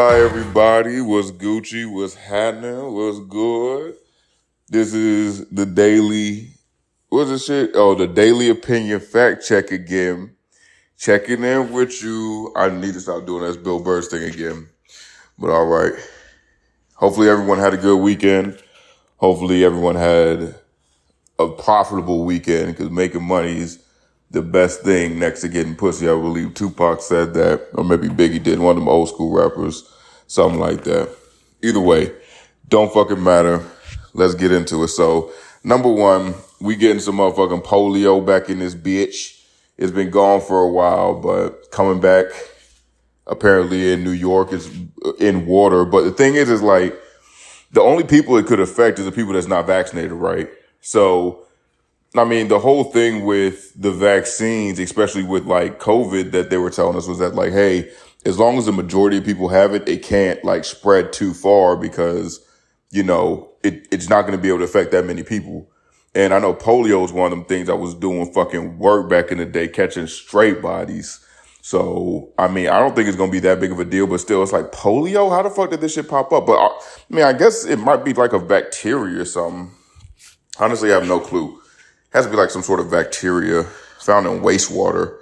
Hola, everybody. What's Gucci? What's happening? What's good? This is the daily, what's this shit? Oh, the Daily Opinion Fact Check again. Checking in with you. I need to stop doing this Bill Burr thing again. But all right. Hopefully everyone had a good weekend. Hopefully everyone had a profitable weekend because making money is the best thing next to getting pussy. I believe Tupac said that, or maybe Biggie did, one of them old school rappers, something like that. Either way, don't fucking matter. Let's get into it. So, number one, we getting some motherfucking polio back in this bitch. It's been gone for a while, but coming back apparently in New York is in water. But the thing is like, the only people it could affect is the people that's not vaccinated, right? So, I mean, the whole thing with the vaccines, especially with like COVID that they were telling us was that like, hey, as long as the majority of people have it, it can't like spread too far because, you know, it's not going to be able to affect that many people. And I know polio is one of them things I was doing fucking work back in the day, catching straight bodies. So, I mean, I don't think it's going to be that big of a deal, but still, it's like polio? How the fuck did this shit pop up? But I mean, I guess it might be like a bacteria or something. Honestly, I have no clue. Has to be like some sort of bacteria found in wastewater.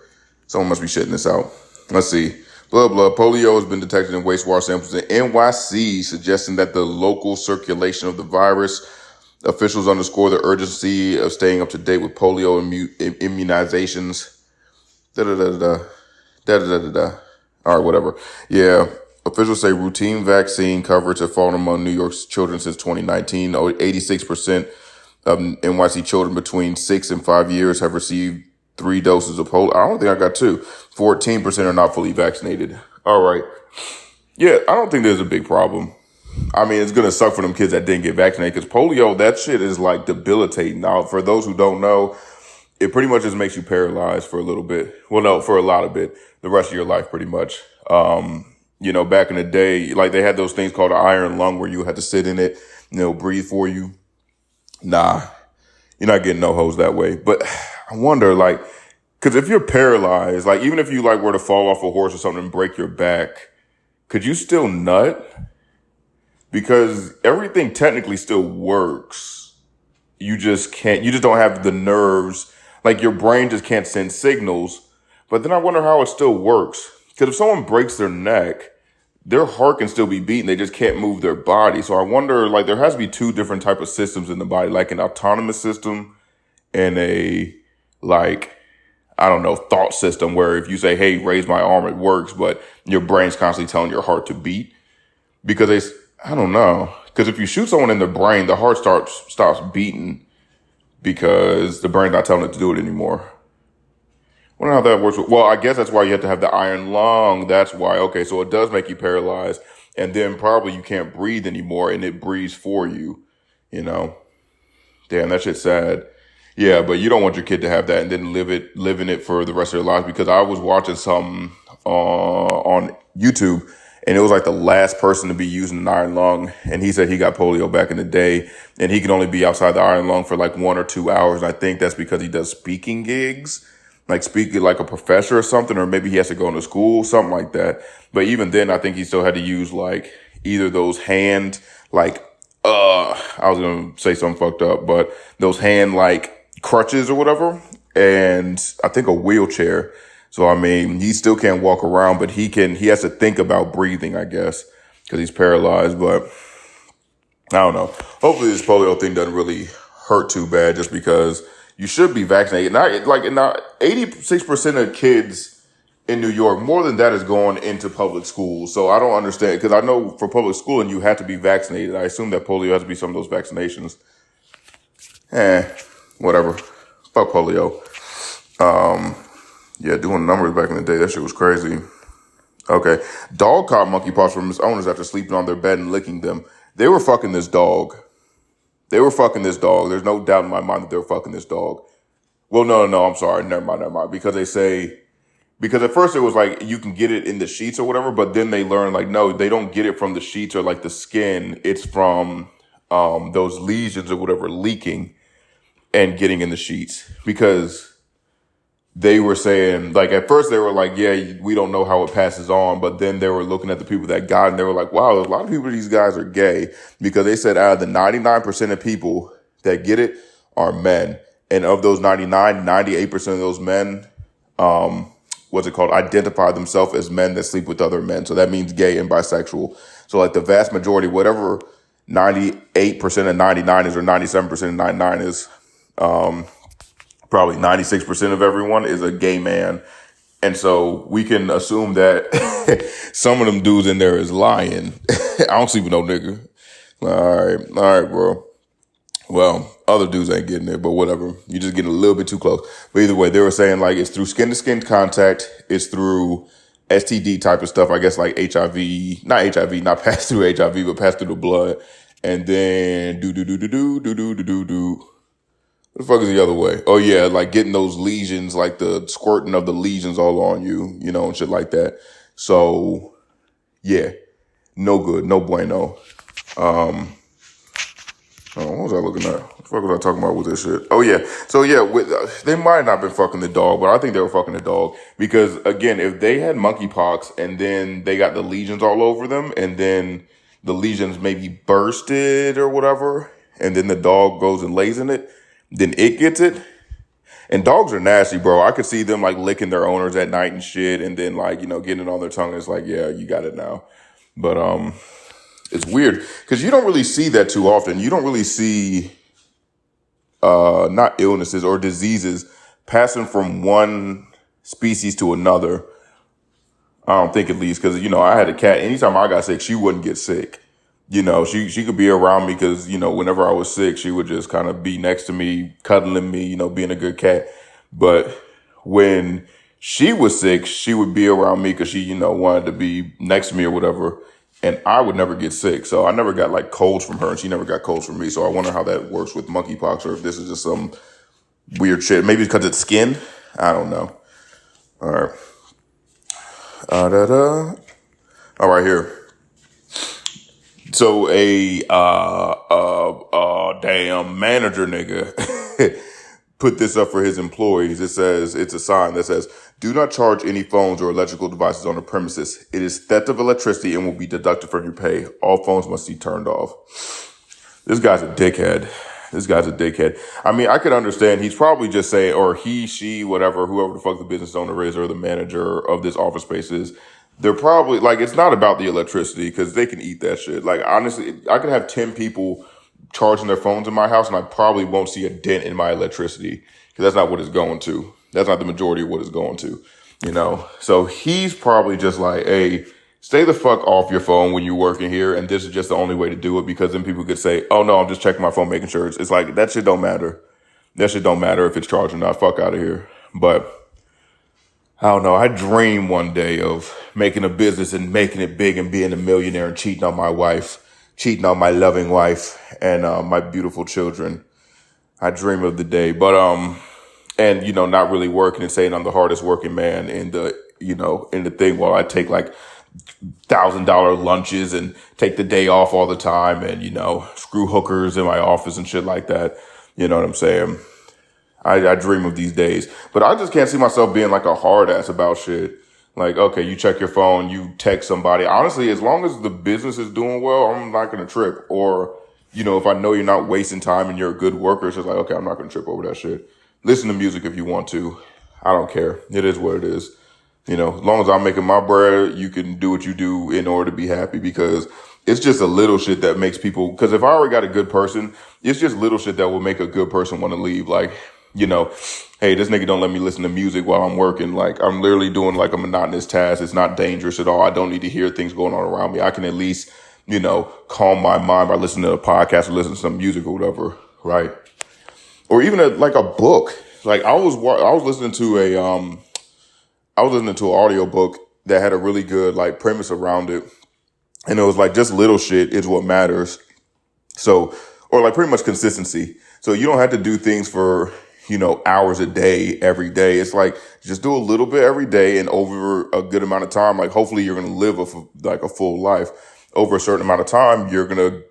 Someone must be shitting this out. Let's see. Blah, blah. Polio has been detected in wastewater samples in NYC, suggesting that the local circulation of the virus. Officials underscore the urgency of staying up to date with polio immunizations. Da-da-da-da-da. Da-da-da-da-da. All right, whatever. Yeah. Officials say routine vaccine coverage has fallen among New York's children since 2019. 86% of NYC children between 6 and 5 years have received 3 doses of polio. I don't think I got 2. 14% are not fully vaccinated. All right. Yeah, I don't think there's a big problem. I mean, it's going to suck for them kids that didn't get vaccinated because polio, that shit is like debilitating. Now, for those who don't know, it pretty much just makes you paralyzed for a little bit. Well, no, for a lot of it, the rest of your life, pretty much. You know, back in the day, like they had those things called an iron lung where you had to sit in it, and they'll breathe for you. Nah, you're not getting no hose that way. But I wonder, like, because if you're paralyzed, like even if you like were to fall off a horse or something and break your back, could you still nut? Because everything technically still works. You just don't have the nerves. Like your brain just can't send signals. But then I wonder how it still works. Because if someone breaks their neck, their heart can still be beating. They just can't move their body. So I wonder, like, there has to be 2 different type of systems in the body, like an autonomous system and a, like, I don't know, thought system where if you say, hey, raise my arm, it works, but your brain's constantly telling your heart to beat. Because I don't know. Because if you shoot someone in the brain, the heart stops beating because the brain's not telling it to do it anymore. I wonder how that works. Well, I guess that's why you have to have the iron lung. That's why. Okay, so it does make you paralyzed. And then probably you can't breathe anymore and it breathes for you, you know. Damn, that shit's sad. Yeah, but you don't want your kid to have that and then live in it for the rest of their lives. Because I was watching something on YouTube and it was like the last person to be using an iron lung. And he said he got polio back in the day and he can only be outside the iron lung for like 1 or 2 hours. And I think that's because he does speaking gigs. Like speaking like a professor or something, or maybe he has to go into school, something like that. But even then, I think he still had to use like either those hand, like, I was going to say something fucked up, but those hand like crutches or whatever. And I think a wheelchair. So, I mean, he still can't walk around, but he has to think about breathing, I guess, because he's paralyzed. But I don't know. Hopefully this polio thing doesn't really hurt too bad just because you should be vaccinated. Now, 86% of kids in New York, more than that is going into public schools. So I don't understand, because I know for public schooling, you have to be vaccinated. I assume that polio has to be some of those vaccinations. Whatever. Fuck polio. Yeah, doing numbers back in the day, that shit was crazy. Okay. Dog caught monkeypox from its owners after sleeping on their bed and licking them. They were fucking this dog. There's no doubt in my mind that they were fucking this dog. Well, no, I'm sorry. Never mind. Because at first it was like you can get it in the sheets or whatever, but then they learned like, no, they don't get it from the sheets or like the skin. It's from those lesions or whatever leaking and getting in the sheets. Because they were saying, like, at first they were like, yeah, we don't know how it passes on. But then they were looking at the people that got it, and they were like, wow, a lot of people, these guys are gay, because they said out of the 99% of people that get it are men. And of those 98% of those men, identify themselves as men that sleep with other men. So that means gay and bisexual. So like the vast majority, whatever 98% of 99 is, or 97% of 99 is, probably 96% of everyone is a gay man. And so we can assume that some of them dudes in there is lying. I don't sleep with no nigga. All right, bro. Well, other dudes ain't getting it, but whatever. You just getting a little bit too close. But either way, they were saying like it's through skin to skin contact. It's through STD type of stuff. I guess like HIV, not pass through HIV, but pass through the blood. And then What the fuck is the other way? Oh yeah, like getting those lesions, like the squirting of the lesions all on you, and shit like that. So yeah, no good, no bueno. What was I looking at? What the fuck was I talking about with this shit? Oh yeah. So yeah, they might not have been fucking the dog, but I think they were fucking the dog, because again, if they had monkeypox and then they got the lesions all over them, and then the lesions maybe bursted or whatever, and then the dog goes and lays in it, then it gets it. And dogs are nasty, bro. I could see them like licking their owners at night and shit, and then like, getting it on their tongue. And it's like, yeah, you got it now. But it's weird because you don't really see that too often. You don't really see not illnesses or diseases passing from one species to another. I don't think, at least, because I had a cat. Anytime I got sick, she wouldn't get sick. She could be around me because, whenever I was sick, she would just kind of be next to me, cuddling me, being a good cat. But when she was sick, she would be around me because she, wanted to be next to me or whatever. And I would never get sick. So I never got like colds from her, and she never got colds from me. So I wonder how that works with monkeypox, or if this is just some weird shit. Maybe it's because it's skin. I don't know. All right. All right, here. So a damn manager nigga put this up for his employees. It says, it's a sign that says, "Do not charge any phones or electrical devices on the premises. It is theft of electricity and will be deducted from your pay. All phones must be turned off." This guy's a dickhead. I mean, I could understand. He's probably just saying, or he, she, whatever, whoever the fuck the business owner is or the manager of this office space is, they're probably like, it's not about the electricity, because they can eat that shit. Like, honestly, I could have 10 people charging their phones in my house and I probably won't see a dent in my electricity, because that's not what it's going to. That's not the majority of what it's going to, So he's probably just like, hey, stay the fuck off your phone when you're working here. And this is just the only way to do it, because then people could say, oh no, I'm just checking my phone, making sure it's like, that shit don't matter. That shit don't matter if it's charged or not. Fuck out of here. But I don't know. I dream one day of making a business and making it big and being a millionaire and cheating on my wife, cheating on my loving wife and my beautiful children. I dream of the day, but and not really working and saying I'm the hardest working man in the in the thing, while I take like $1,000 lunches and take the day off all the time, and screw hookers in my office and shit like that. You know what I'm saying? I dream of these days, but I just can't see myself being like a hard ass about shit. Like, okay, you check your phone, you text somebody. Honestly, as long as the business is doing well, I'm not going to trip. Or, if I know you're not wasting time and you're a good worker, it's just like, okay, I'm not going to trip over that shit. Listen to music if you want to. I don't care. It is what it is. As long as I'm making my bread, you can do what you do in order to be happy, because it's just a little shit that makes people, because if I already got a good person, it's just little shit that will make a good person want to leave. Like, hey, this nigga don't let me listen to music while I'm working. Like, I'm literally doing like a monotonous task. It's not dangerous at all. I don't need to hear things going on around me. I can at least, calm my mind by listening to a podcast or listening to some music or whatever, right? Or even like a book. Like I was listening to an audio book that had a really good like premise around it. And it was like, just little shit is what matters. So, or like pretty much consistency. So you don't have to do things for, hours a day, every day. It's like, just do a little bit every day, and over a good amount of time, like hopefully you're going to live a full life. Over a certain amount of time, you're going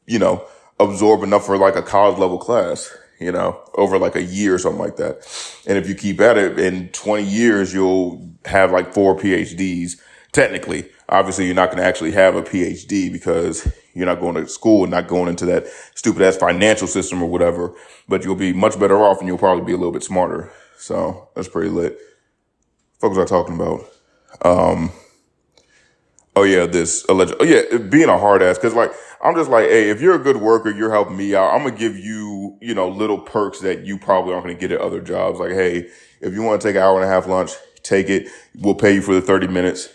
to, absorb enough for like a college level class. over like a year or something like that. And if you keep at it, in 20 years, you'll have like 4 PhDs. Technically, obviously, you're not going to actually have a PhD because you're not going to school and not going into that stupid ass financial system or whatever, but you'll be much better off and you'll probably be a little bit smarter. So that's pretty lit. What was I talking about? Being a hard ass. Cause like, I'm just like, hey, if you're a good worker, you're helping me out. I'm going to give you, little perks that you probably aren't going to get at other jobs. Like, hey, if you want to take an hour and a half lunch, take it. We'll pay you for the 30 minutes.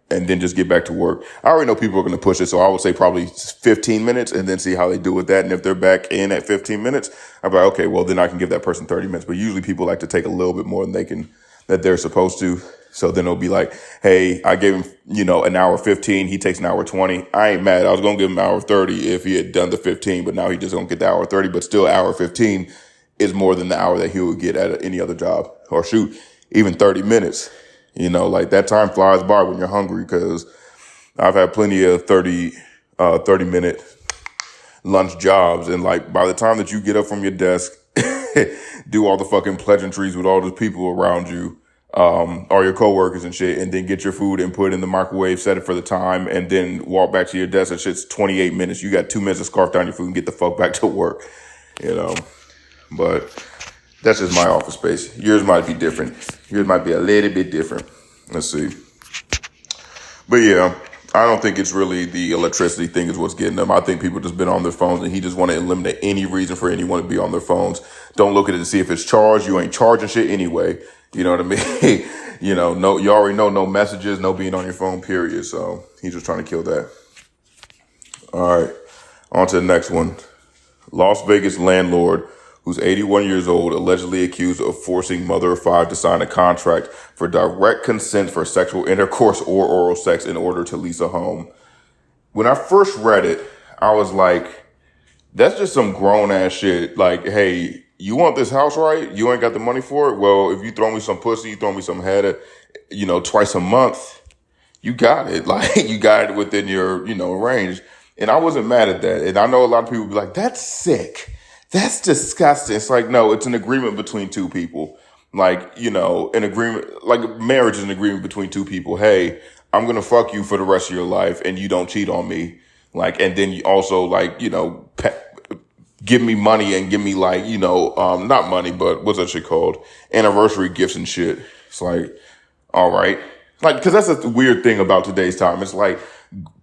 And then just get back to work. I already know people are going to push it. So I would say probably 15 minutes and then see how they do with that. And if they're back in at 15 minutes, I'm like, okay, well, then I can give that person 30 minutes. But usually people like to take a little bit more than they're supposed to. So then it'll be like, hey, I gave him, an hour 15. He takes an hour 20. I ain't mad. I was going to give him an hour 30 if he had done the 15, but now he just going to get the hour 30. But still, hour 15 is more than the hour that he would get at any other job. Or shoot, even 30 minutes. That time flies by when you're hungry, because I've had plenty of 30-minute lunch jobs. And by the time that you get up from your desk, do all the fucking pleasantries with all the people around you, or your coworkers and shit, and then get your food and put it in the microwave, set it for the time, and then walk back to your desk, and shit's 28 minutes. You got 2 minutes to scarf down your food and get the fuck back to work, But that's just my office space. Yours might be different. Yours might be a little bit different. Let's see. But yeah, I don't think it's really the electricity thing is what's getting them. I think people just been on their phones, and he just want to eliminate any reason for anyone to be on their phones. Don't look at it to see if it's charged. You ain't charging shit anyway. You know what I mean? No, you already know no messages, no being on your phone, period. So he's just trying to kill that. All right. On to the next one. Las Vegas landlord who's 81 years old, allegedly accused of forcing mother of 5 to sign a contract for direct consent for sexual intercourse or oral sex in order to lease a home. When I first read it, I was like, that's just some grown ass shit. Like, hey, you want this house, right? You ain't got the money for it? Well, if you throw me some pussy, you throw me some head, twice a month, you got it. Like, you got it within your, range. And I wasn't mad at that. And I know a lot of people be like, that's sick. That's disgusting. It's like, no, it's an agreement between two people. An agreement, like marriage is an agreement between two people. Hey, I'm going to fuck you for the rest of your life and you don't cheat on me. And then you also give me money and give me not money, but what's that shit called? Anniversary gifts and shit. It's like, all right. Cause that's a weird thing about today's time. It's like,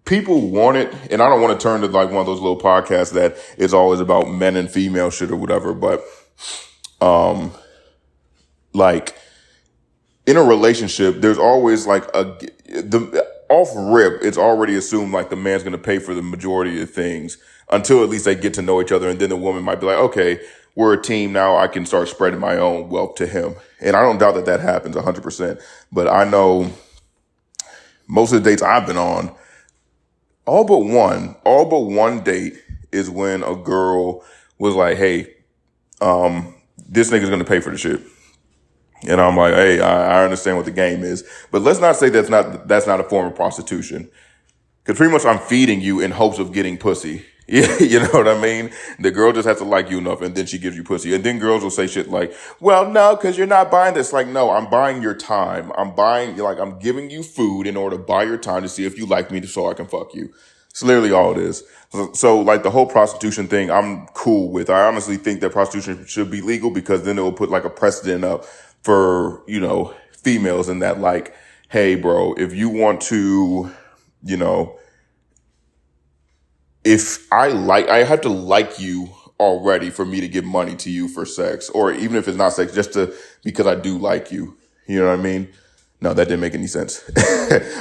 people want it, and I don't want to turn to one of those little podcasts that is always about men and female shit or whatever, but in a relationship, there's always the off rip, it's already assumed the man's going to pay for the majority of things until at least they get to know each other, and then the woman might be like, okay, we're a team now, I can start spreading my own wealth to him. And I don't doubt that happens 100%, but I know most of the dates I've been on, all but one date is when a girl was like, hey, this nigga's going to pay for the shit. And I'm like, hey, I understand what the game is, but let's not say that's not a form of prostitution. Cause pretty much I'm feeding you in hopes of getting pussy. You know what I mean? The girl just has to like you enough, and then she gives you pussy. And then girls will say shit like, well, no, cause you're not buying this. Like, no, I'm buying your time. I'm giving you food in order to buy your time to see if you like me so I can fuck you. It's literally all it is. So the whole prostitution thing, I'm cool with. I honestly think that prostitution should be legal, because then it will put a precedent up for, females, in that hey, bro, if you want to, if I have to like you already for me to give money to you for sex, or even if it's not sex, because I do like you. You know what I mean? No, that didn't make any sense.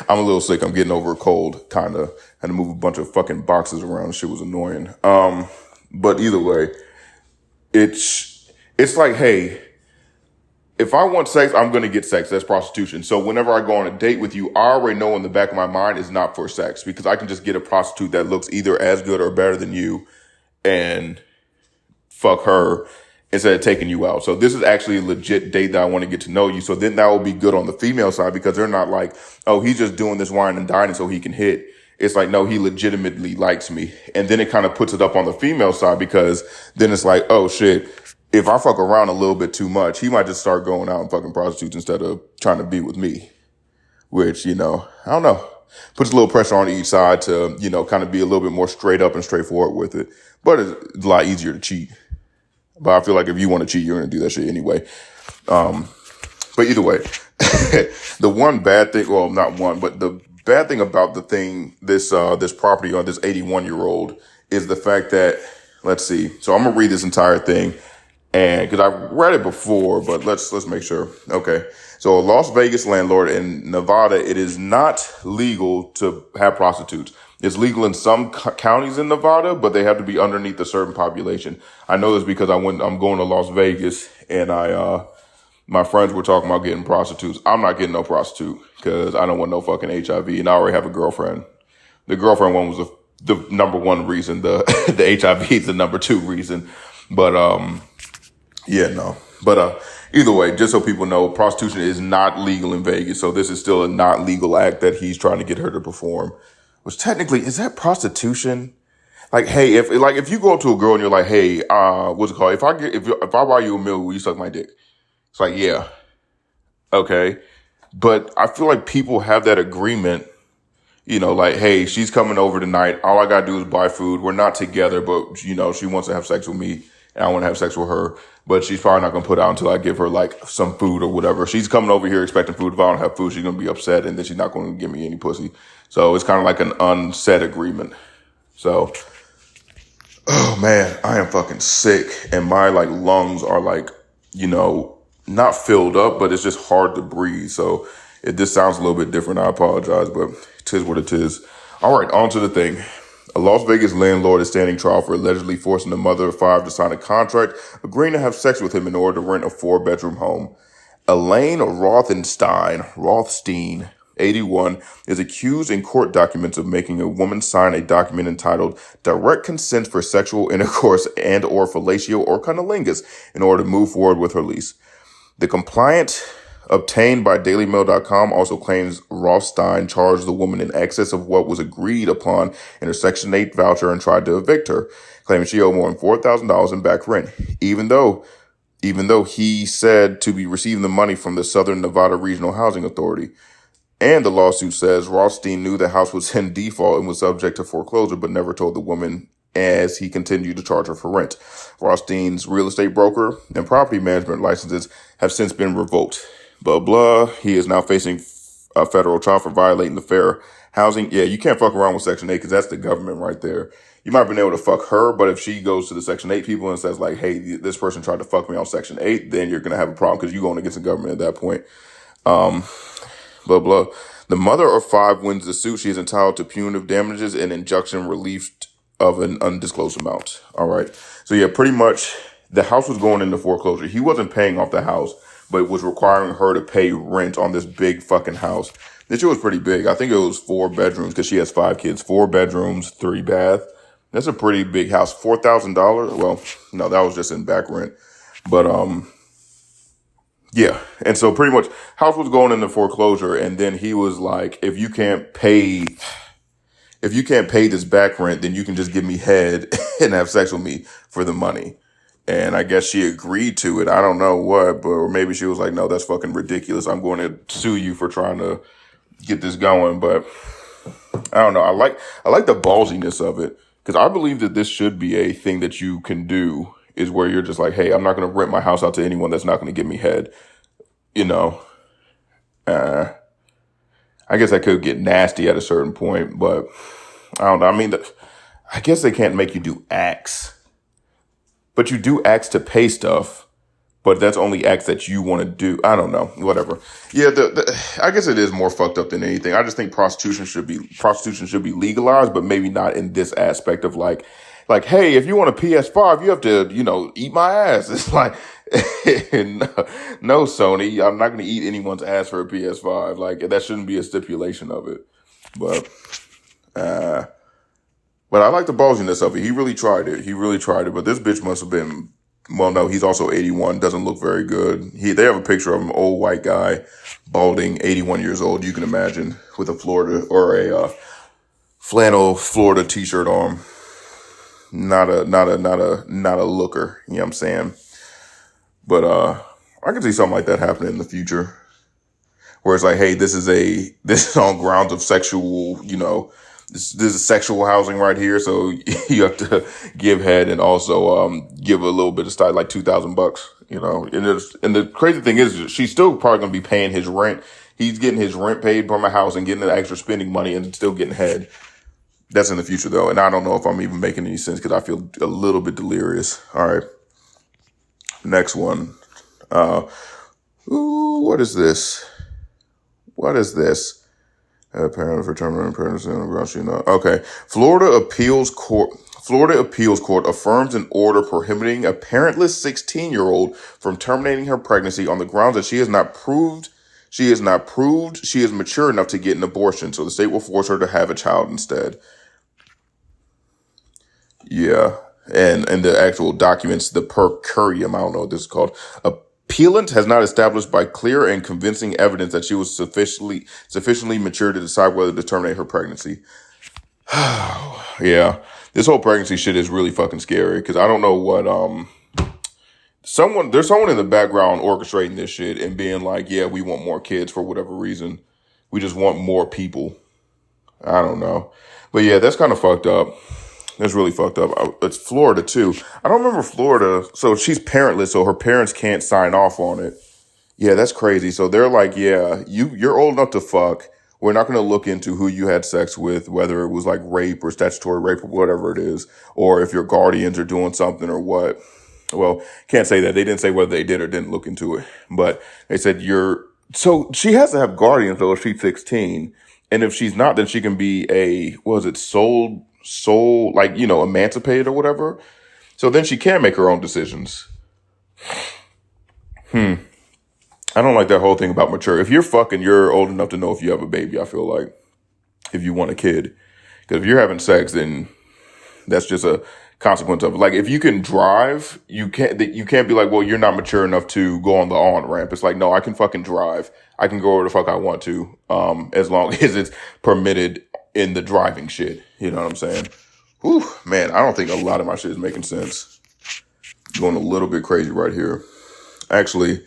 I'm a little sick. I'm getting over a cold, kind of. Had to move a bunch of fucking boxes around. Shit was annoying. But either way, it's like, hey, if I want sex, I'm going to get sex. That's prostitution. So whenever I go on a date with you, I already know in the back of my mind it's not for sex, because I can just get a prostitute that looks either as good or better than you and fuck her instead of taking you out. So this is actually a legit date that I want to get to know you. So then that will be good on the female side, because they're not like, oh, he's just doing this wine and dining so he can hit. It's like, no, he legitimately likes me. And then it kind of puts it up on the female side, because then it's like, oh shit, if I fuck around a little bit too much, he might just start going out and fucking prostitutes instead of trying to be with me. Which, I don't know, puts a little pressure on each side to, kind of be a little bit more straight up and straightforward with it. But it's a lot easier to cheat. But I feel like if you want to cheat, you're going to do that shit anyway. But either way, the one bad thing, well, not one, but the bad thing about this property on this 81-year-old is the fact that, let's see. So I'm going to read this entire thing, and because I've read it before, but let's make sure. Okay. So a Las Vegas landlord in Nevada, it is not legal to have prostitutes. It's legal in some counties in Nevada, but they have to be underneath a certain population. I know this because I'm going to Las Vegas, and my friends were talking about getting prostitutes. I'm not getting no prostitute because I don't want no fucking HIV, and I already have a girlfriend. The girlfriend one was the number one reason. The HIV is the number two reason. But yeah, no. But either way, just so people know, prostitution is not legal in Vegas. So this is still a not legal act that he's trying to get her to perform. Which technically, is that prostitution? Like, hey, if you go up to a girl and you're like, hey, what's it called? If I buy you a meal, will you suck my dick? It's like, yeah, okay. But I feel like people have that agreement, like, hey, she's coming over tonight. All I gotta do is buy food. We're not together, but she wants to have sex with me, and I want to have sex with her. But she's probably not gonna put out until I give her like some food or whatever. She's coming over here expecting food. If I don't have food, she's gonna be upset, and then she's not gonna give me any pussy. So it's kind of like an unsaid agreement. So, oh man, I am fucking sick, and my lungs are not filled up, but it's just hard to breathe. So if this sounds a little bit different, I apologize, but it is what it is. All right, on to the thing. A Las Vegas landlord is standing trial for allegedly forcing a mother of 5 to sign a contract agreeing to have sex with him in order to rent a 4-bedroom home. Elaine Rothstein, 81, is accused in court documents of making a woman sign a document entitled Direct Consent for Sexual Intercourse and or Fellatio or Cunnilingus in order to move forward with her lease. The complaint obtained by DailyMail.com also claims Rothstein charged the woman in excess of what was agreed upon in her Section 8 voucher and tried to evict her, claiming she owed more than $4,000 in back rent, even though he said to be receiving the money from the Southern Nevada Regional Housing Authority. And the lawsuit says Rothstein knew the house was in default and was subject to foreclosure, but never told the woman, as he continued to charge her for rent. Rothstein's real estate broker and property management licenses have since been revoked. Blah, blah. He is now facing a federal trial for violating the fair housing. Yeah, you can't fuck around with Section 8 because that's the government right there. You might have been able to fuck her, but if she goes to the Section 8 people and says like, hey, this person tried to fuck me on Section 8, then you're going to have a problem because you're going against the government at that point. Blah, blah. The mother of 5 wins the suit. She is entitled to punitive damages and injunction relief of an undisclosed amount. All right. So yeah, pretty much the house was going into foreclosure. He wasn't paying off the house, but was requiring her to pay rent on this big fucking house. This shit was pretty big. I think it was 4 bedrooms because she has 5 kids. 4 bedrooms, 3 bath. That's a pretty big house. $4,000. Well, no, that was just in back rent. But yeah. And so pretty much house was going into foreclosure, and then he was like, if you can't pay this back rent, then you can just give me head and have sex with me for the money. And I guess she agreed to it. I don't know what, but or maybe she was like, no, that's fucking ridiculous. I'm going to sue you for trying to get this going. But I don't know. I like the ballsiness of it, because I believe that this should be a thing that you can do, is where you're just like, hey, I'm not going to rent my house out to anyone that's not going to give me head. I guess that could get nasty at a certain point, but I don't know. I mean, I guess they can't make you do acts, but you do acts to pay stuff, but that's only acts that you want to do. I don't know, whatever. Yeah, I guess it is more fucked up than anything. I just think prostitution should be legalized, but maybe not in this aspect of like, hey, if you want a PS5, you have to, eat my ass. It's like, no, Sony, I'm not going to eat anyone's ass for a PS5. Like, that shouldn't be a stipulation of it. But I like the ballsiness of it. He really tried it. But this bitch must have been, well, no, he's also 81. Doesn't look very good. They have a picture of an old white guy, balding, 81 years old. You can imagine, with a flannel Florida t-shirt on. Not a looker. You know what I'm saying? But I could see something like that happening in the future, where it's like, hey, this is on grounds of sexual, this is sexual housing right here. So you have to give head and also give a little bit of style, like $2,000, And the crazy thing is, she's still probably gonna be paying his rent. He's getting his rent paid from a house and getting the extra spending money and still getting head. That's in the future though, and I don't know if I'm even making any sense because I feel a little bit delirious. All right, next one. What is this? What is this? Parent for terminating pregnancy on the ground. Okay. Florida Appeals Court affirms an order prohibiting a parentless 16-year-old from terminating her pregnancy on the grounds that she is proved she is mature enough to get an abortion. So the state will force her to have a child instead. Yeah. And the actual documents, the per curiam, I don't know what this is called. Appellant has not established by clear and convincing evidence that she was sufficiently mature to decide whether to terminate her pregnancy. Yeah. This whole pregnancy shit is really fucking scary because I don't know what, there's someone in the background orchestrating this shit and being like, yeah, we want more kids for whatever reason. We just want more people. I don't know. But yeah, that's kind of fucked up. That's really fucked up. It's Florida too. I don't remember Florida. So she's parentless, so her parents can't sign off on it. Yeah, that's crazy. So they're like, yeah, you're old enough to fuck. We're not going to look into who you had sex with, whether it was like rape or statutory rape or whatever it is, or if your guardians are doing something or what. Well, can't say that. They didn't say whether they did or didn't look into it, but they said so she has to have guardians though if she's 16. And if she's not, then she can be soul, like, emancipated or whatever. So then she can make her own decisions. I don't like that whole thing about mature. If you're fucking, you're old enough to know if you have a baby, I feel like, if you want a kid. Because if you're having sex, then that's just a consequence of it. Like, if you can drive, you can't be like, well, you're not mature enough to go on the on-ramp. It's like, no, I can fucking drive. I can go where the fuck I want to, as long as it's permitted in the driving shit. You know what I'm saying? Whew, man, I don't think a lot of my shit is making sense. Going a little bit crazy right here. Actually,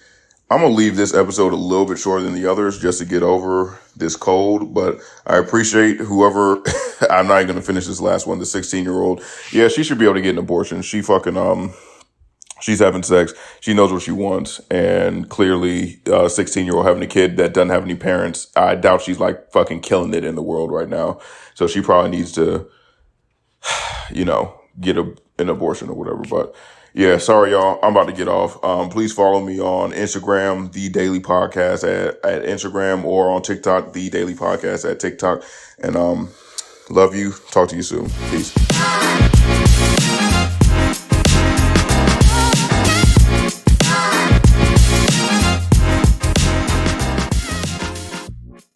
I'm going to leave this episode a little bit shorter than the others just to get over this cold, but I appreciate whoever, I'm not even going to finish this last one, the 16-year-old. Yeah, she should be able to get an abortion. She fucking, she's having sex. She knows what she wants. And clearly, 16-year-old having a kid that doesn't have any parents, I doubt she's like fucking killing it in the world right now. So she probably needs to, get an abortion or whatever. But yeah, sorry, y'all. I'm about to get off. Please follow me on Instagram, The Daily Podcast at Instagram, or on TikTok, The Daily Podcast at TikTok. And love you. Talk to you soon. Peace.